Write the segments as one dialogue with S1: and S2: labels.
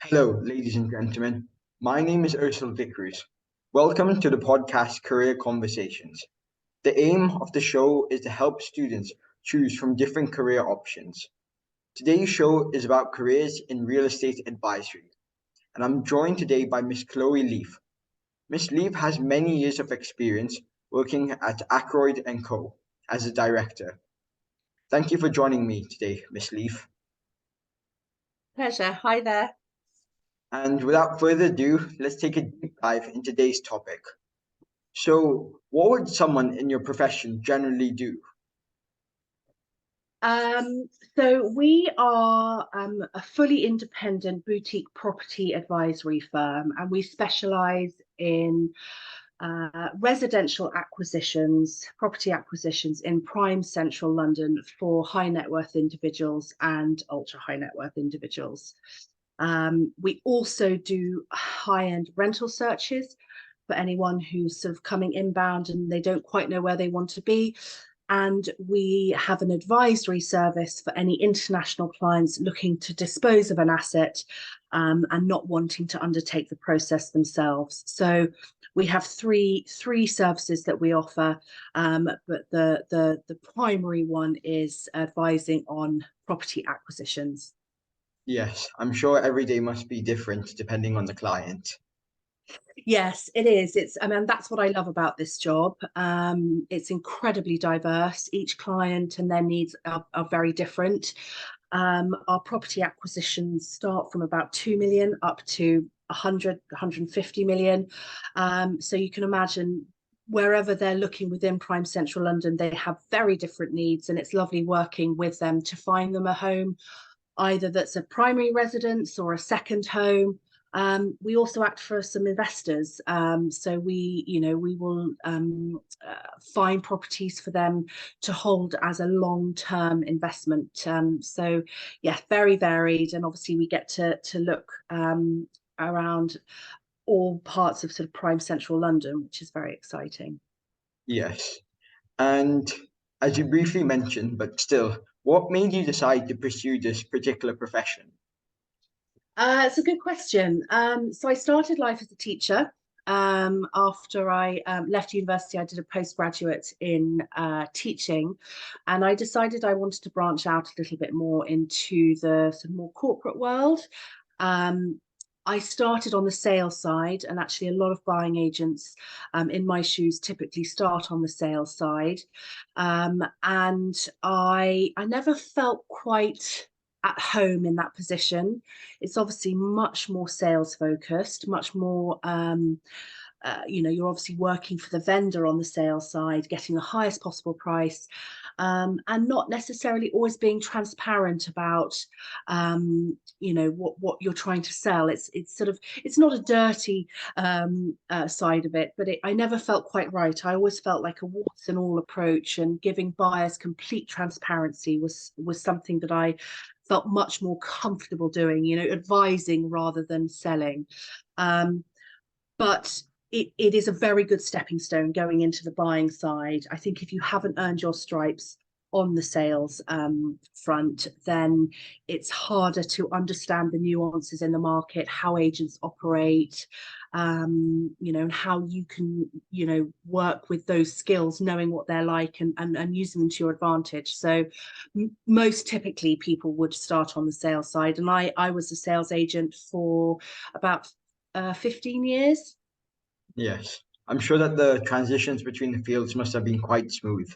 S1: Hello, ladies and gentlemen. My name is Ursula Vickers. Welcome to the podcast Career Conversations. The aim of the show is to help students choose from different career options. Today's show is about careers in real estate advisory, and I'm joined today by Miss Chloe Leefe. Miss Leefe has many years of experience working at Ackroyd & Co. as a director. Thank you for joining me today, Miss Leefe.
S2: Pleasure. Hi there.
S1: And without further ado, let's take a deep dive in today's topic. So, what would someone in your profession generally do?
S2: So we are a fully independent boutique property advisory firm, and we specialize in residential acquisitions, property acquisitions in prime central London for high net worth individuals and ultra high net worth individuals. We also do high-end rental searches for anyone who's sort of coming inbound and they don't quite know where they want to be. And we have an advisory service for any international clients looking to dispose of an asset and not wanting to undertake the process themselves. So we have three services that we offer, but the primary one is advising on property acquisitions.
S1: Yes, I'm sure every day must be different depending on the client.
S2: Yes, it is. I mean, that's what I love about this job. It's incredibly diverse. Each client and their needs are very different. Our property acquisitions start from about 2 million up to 100, 150 million. So you can imagine wherever they're looking within prime central London, they have very different needs, and it's lovely working with them to find them a home, either that's a primary residence or a second home. We also act for some investors, so we will find properties for them to hold as a long-term investment. So yeah, very varied, and obviously we get to look around all parts of sort of prime central London, which is very exciting.
S1: Yes. And as you briefly mentioned, but still, what made you decide to pursue this particular profession?
S2: It's a good question. So I started life as a teacher. After I left university, I did a postgraduate in teaching, and I decided I wanted to branch out a little bit more into the sort of more corporate world. Um, I started on the sales side, and actually, a lot of buying agents in my shoes typically start on the sales side. And I never felt quite at home in that position. It's obviously much more sales focused, much more you're obviously working for the vendor on the sales side, getting the highest possible price, and not necessarily always being transparent about what you're trying to sell. It's not a dirty side of it, but I never felt quite right. I always felt like a warts and all approach, and giving buyers complete transparency was something that I felt much more comfortable doing, advising rather than selling. But it is a very good stepping stone going into the buying side. I think if you haven't earned your stripes on the sales front, then it's harder to understand the nuances in the market, how agents operate, and how you can, work with those skills, knowing what they're like and using them to your advantage. So most typically people would start on the sales side. And I was a sales agent for about 15 years.
S1: Yes, I'm sure that the transitions between the fields must have been quite smooth.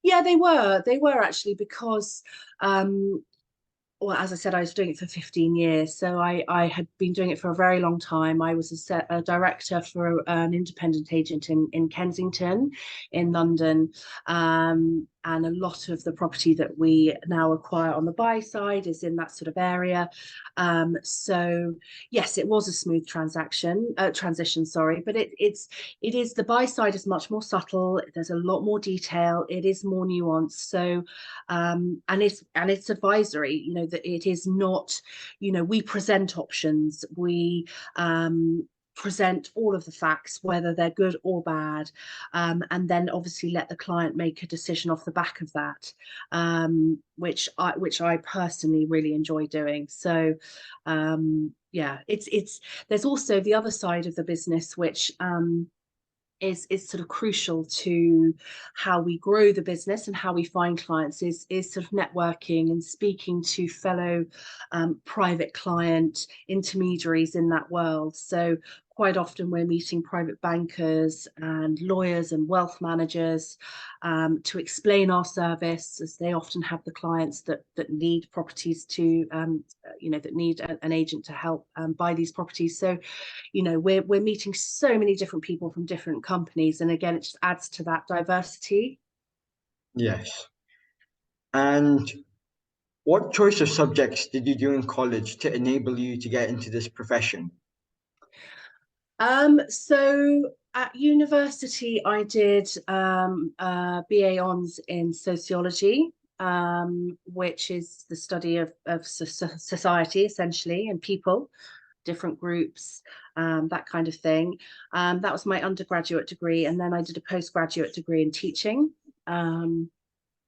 S2: Yeah, they were. They were actually because well, as I said, I was doing it for 15 years. So I had been doing it for a very long time. I was a director for an independent agent in Kensington, in London. And a lot of the property that we now acquire on the buy side is in that sort of area. So yes, it was a smooth transition, sorry, but it is the buy side is much more subtle. There's a lot more detail. It is more nuanced. So and it's advisory, that it is not, we present options, we present all of the facts, whether they're good or bad, and then obviously let the client make a decision off the back of that, which I personally really enjoy doing. So yeah, it's there's also the other side of the business, which is sort of crucial to how we grow the business and how we find clients, is sort of networking and speaking to fellow private client intermediaries in that world. So quite often we're meeting private bankers and lawyers and wealth managers to explain our service, as they often have the clients that need properties to that need an agent to help buy these properties. So we're meeting so many different people from different companies, and again, it just adds to that diversity.
S1: Yes. And what choice of subjects did you do in college to enable you to get into this profession?
S2: So at university, I did BA Hons in sociology, which is the study of society essentially, and people, different groups, that kind of thing. That was my undergraduate degree, and then I did a postgraduate degree in teaching. Um,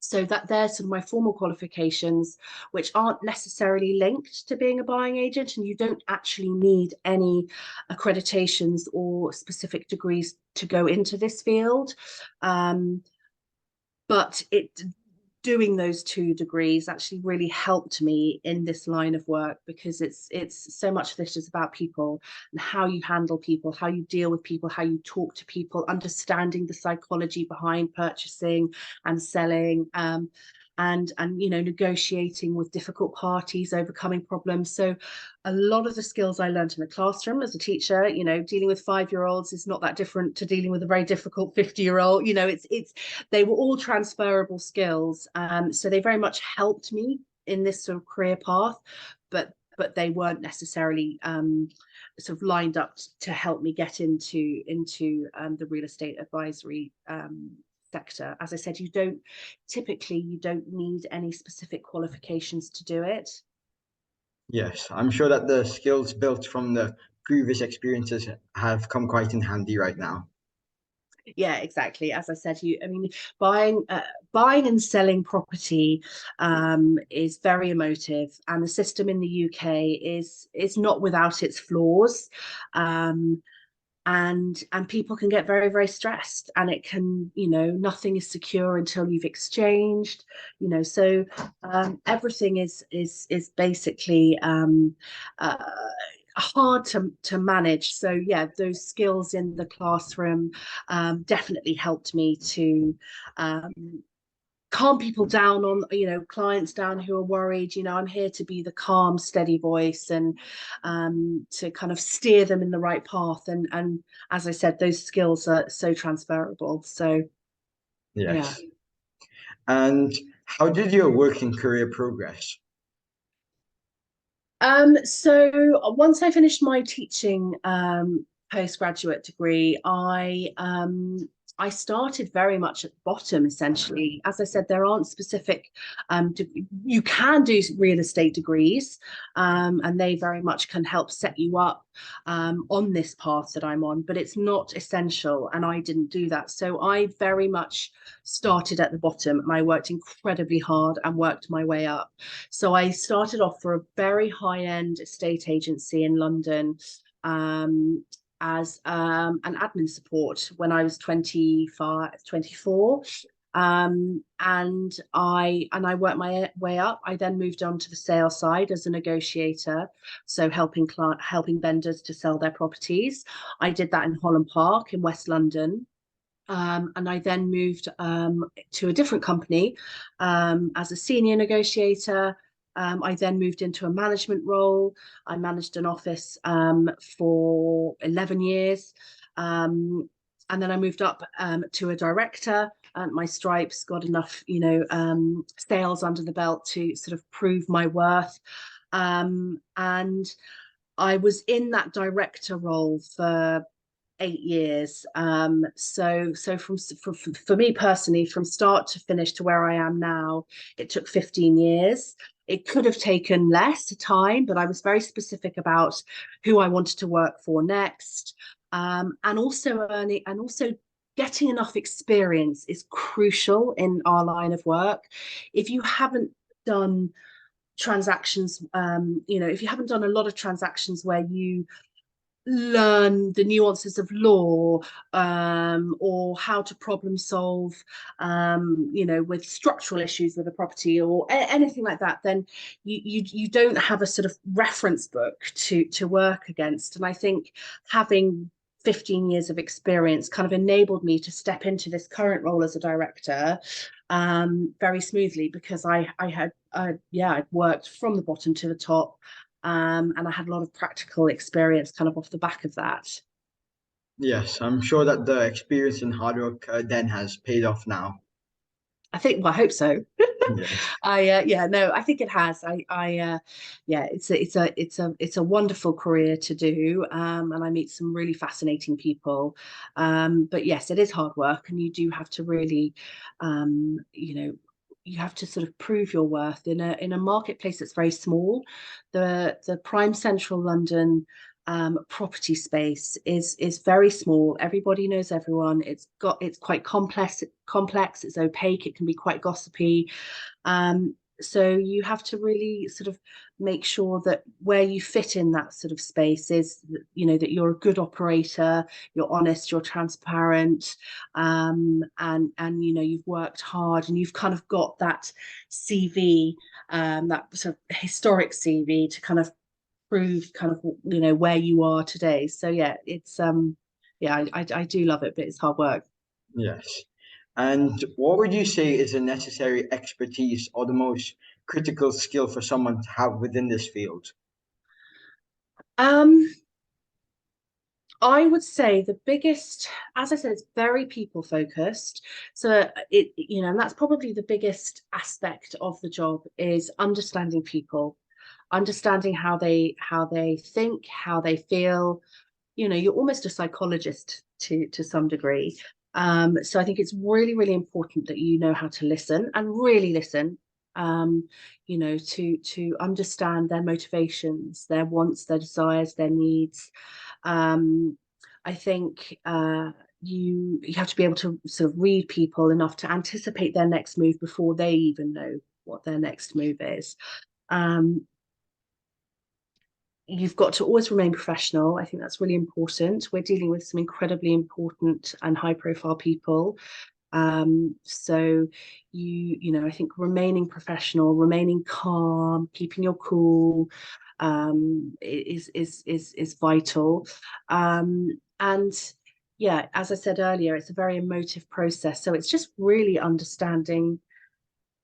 S2: so that there's sort of my formal qualifications, which aren't necessarily linked to being a buying agent, and you don't actually need any accreditations or specific degrees to go into this field. Um, but it doing those two degrees actually really helped me in this line of work, because it's so much of this is about people and how you handle people, how you deal with people, how you talk to people, understanding the psychology behind purchasing and selling, and negotiating with difficult parties, overcoming problems. So a lot of the skills I learned in the classroom as a teacher, dealing with 5-year-olds is not that different to dealing with a very difficult 50-year-old. It's they were all transferable skills. So they very much helped me in this sort of career path, but they weren't necessarily sort of lined up to help me get into the real estate advisory sector. As I said, you don't need any specific qualifications to do it.
S1: Yes, I'm sure that the skills built from the previous experiences have come quite in handy right now.
S2: Yeah, exactly. As I said, I mean, buying and selling property is very emotive, and the system in the UK is not without its flaws. Um, and people can get very, very stressed, and it can, nothing is secure until you've exchanged, so everything is basically uh, hard to manage. So yeah, those skills in the classroom definitely helped me to um, calm people down, on clients down who are worried. I'm here to be the calm, steady voice, and to kind of steer them in the right path. And as I said, those skills are so transferable. So yeah.
S1: Yes. And how did your working career progress?
S2: So once I finished my teaching postgraduate degree, I started very much at the bottom, essentially. As I said, there aren't specific, you can do real estate degrees, and they very much can help set you up on this path that I'm on, but it's not essential, and I didn't do that. So I very much started at the bottom, and I worked incredibly hard and worked my way up. So I started off for a very high-end estate agency in London, as an admin support when I was 25, 24. And I worked my way up. I then moved on to the sales side as a negotiator, so helping vendors to sell their properties. I did that in Holland Park in West London. And I then moved to a different company as a senior negotiator. I then moved into a management role. I managed an office for 11 years. And then I moved up to a director, and my stripes got enough, sales under the belt to sort of prove my worth. And I was in that director role for 8 years. So for me personally, from start to finish to where I am now, it took 15 years. It could have taken less time, but I was very specific about who I wanted to work for next. And also earning and also getting enough experience is crucial in our line of work. If you haven't done transactions, if you haven't done a lot of transactions where you learn the nuances of law, or how to problem solve, with structural issues with a property or anything like that, then you don't have a sort of reference book to work against. And I think having 15 years of experience kind of enabled me to step into this current role as a director very smoothly, because I'd worked from the bottom to the top, and I had a lot of practical experience kind of off the back of that.
S1: Yes, I'm sure that the experience and hard work then has paid off now.
S2: Well, I hope so.
S1: Yes.
S2: Yeah, no, I think it has. Yeah, it's a wonderful career to do, and I meet some really fascinating people. But yes, it is hard work, and you do have to really, you have to sort of prove your worth in a marketplace that's very small. The prime central London property space is very small. Everybody knows everyone. It's quite complex. It's opaque. It can be quite gossipy. So you have to really sort of make sure that where you fit in that sort of space is, that you're a good operator, you're honest, you're transparent, and you've worked hard, and you've kind of got that CV, that sort of historic CV to kind of prove kind of where you are today. So yeah, I do love it, but it's hard work.
S1: Yes. And what would you say is a necessary expertise or the most critical skill for someone to have within this field?
S2: Um, I would say the biggest, as I said, it's very people focused. So and that's probably the biggest aspect of the job, is understanding people, understanding how they think, how they feel. You're almost a psychologist to some degree. So I think it's really, really important that you know how to listen and really listen. To understand their motivations, their wants, their desires, their needs. Um, I think you have to be able to sort of read people enough to anticipate their next move before they even know what their next move is. Um, you've got to always remain professional. I think that's really important. We're dealing with some incredibly important and high profile people. So I think remaining professional, remaining calm, keeping your cool, is vital. And yeah, as I said earlier, it's a very emotive process. So it's just really understanding,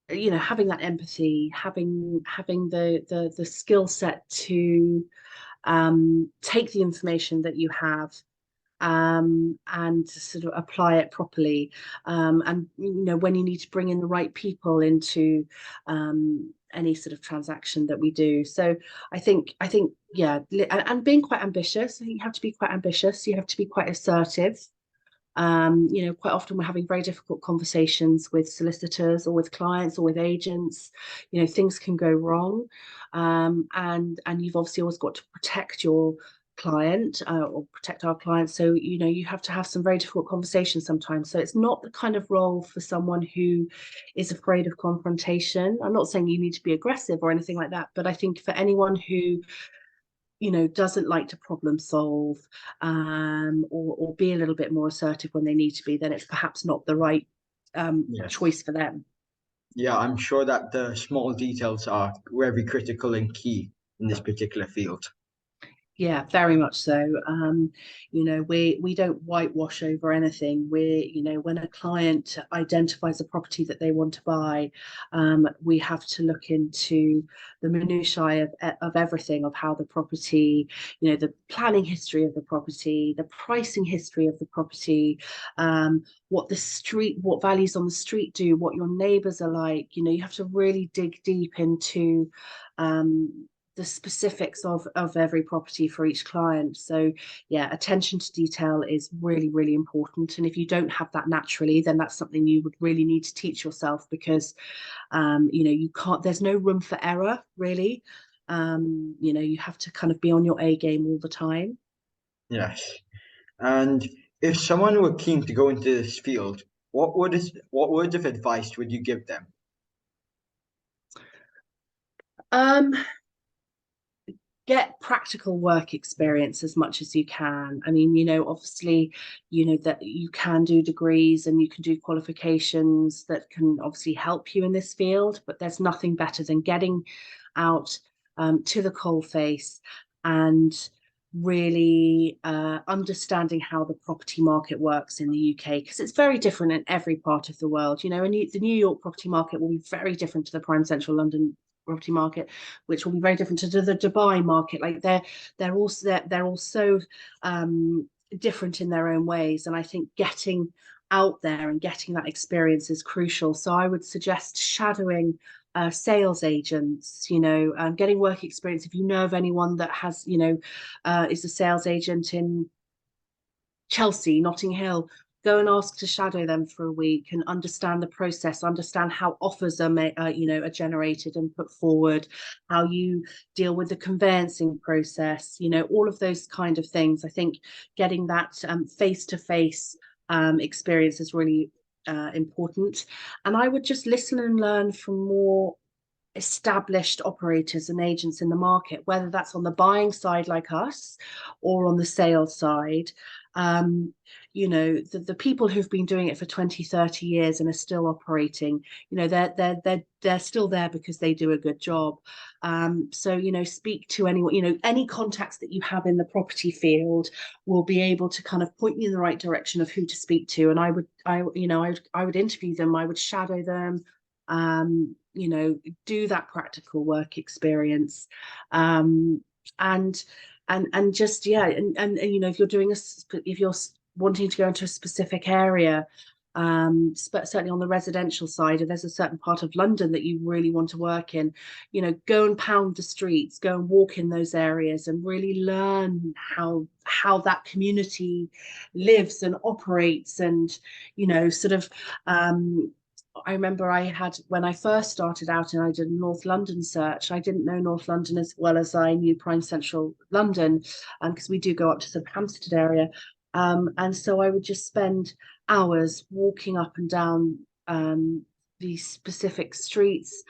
S2: having that empathy, having the skill set to take the information that you have, and sort of apply it properly. And when you need to bring in the right people into any sort of transaction that we do. So I think yeah, and being quite ambitious. I think you have to be quite ambitious. You have to be quite assertive. Quite often we're having very difficult conversations with solicitors or with clients or with agents. Things can go wrong, and you've obviously always got to protect your client, or protect our clients. So you have to have some very difficult conversations sometimes. So it's not the kind of role for someone who is afraid of confrontation. I'm not saying you need to be aggressive or anything like that, but I think for anyone who doesn't like to problem solve, or be a little bit more assertive when they need to be, then it's perhaps not the right
S1: Yes.
S2: choice for them.
S1: Yeah, I'm sure that the small details are very critical and key in this particular field.
S2: Yeah, very much so. We don't whitewash over anything. When a client identifies a property that they want to buy, we have to look into the minutiae of everything, of how the property, the planning history of the property, the pricing history of the property, what values on the street do, what your neighbours are like. You have to really dig deep into the specifics of every property for each client. So yeah, attention to detail is really, really important. And if you don't have that naturally, then that's something you would really need to teach yourself, because you can't, there's no room for error, really. You have to kind of be on your A game all the time.
S1: Yes. And if someone were keen to go into this field, what words of advice would you give them?
S2: Um, get practical work experience as much as you can. I mean, obviously, that you can do degrees and you can do qualifications that can obviously help you in this field, but there's nothing better than getting out to the coalface and really understanding how the property market works in the UK, because it's very different in every part of the world. And the New York property market will be very different to the prime central London property market, which will be very different to the Dubai market. Like they're all so different in their own ways, and I think getting out there and getting that experience is crucial. So I would suggest shadowing sales agents, getting work experience. If you know of anyone that has, is a sales agent in Chelsea, Notting Hill, go and ask to shadow them for a week and understand the process, understand how offers are generated and put forward, how you deal with the conveyancing process, all of those kind of things. I think getting that face-to-face experience is really important. And I would just listen and learn from more established operators and agents in the market, whether that's on the buying side like us or on the sales side. The people who've been doing it for 20, 30 years and are still operating, they're still there because they do a good job. So speak to anyone, any contacts that you have in the property field will be able to kind of point you in the right direction of who to speak to. And I would interview them, I would shadow them, do that practical work experience, and just, yeah, and if you're if you're wanting to go into a specific area, certainly on the residential side, if there's a certain part of London that you really want to work in, go and pound the streets, go and walk in those areas and really learn how that community lives and operates, and sort of I remember when I first started out and I did a North London search, I didn't know North London as well as I knew prime central London, because we do go up to the Hampstead area. And so I would just spend hours walking up and down these specific streets,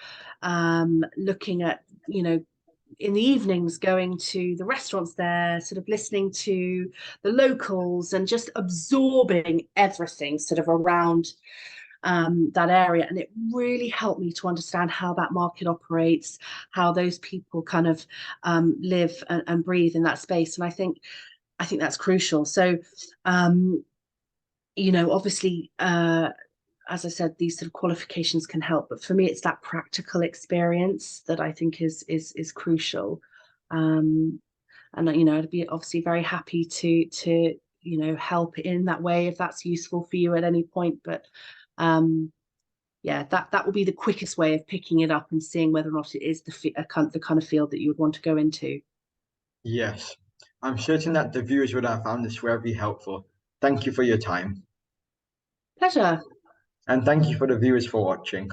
S2: looking at, in the evenings, going to the restaurants there, sort of listening to the locals and just absorbing everything sort of around that area. And it really helped me to understand how that market operates, how those people kind of live and breathe in that space. And I think that's crucial. So obviously, as I said, these sort of qualifications can help, but for me it's that practical experience that I think is crucial. And I'd be obviously very happy to help in that way if that's useful for you at any point. But yeah, that will be the quickest way of picking it up and seeing whether or not it is the kind of field that you would want to go into.
S1: Yes. I'm certain that the viewers would have found this very helpful. Thank you for your time.
S2: Pleasure.
S1: And thank you for the viewers for watching.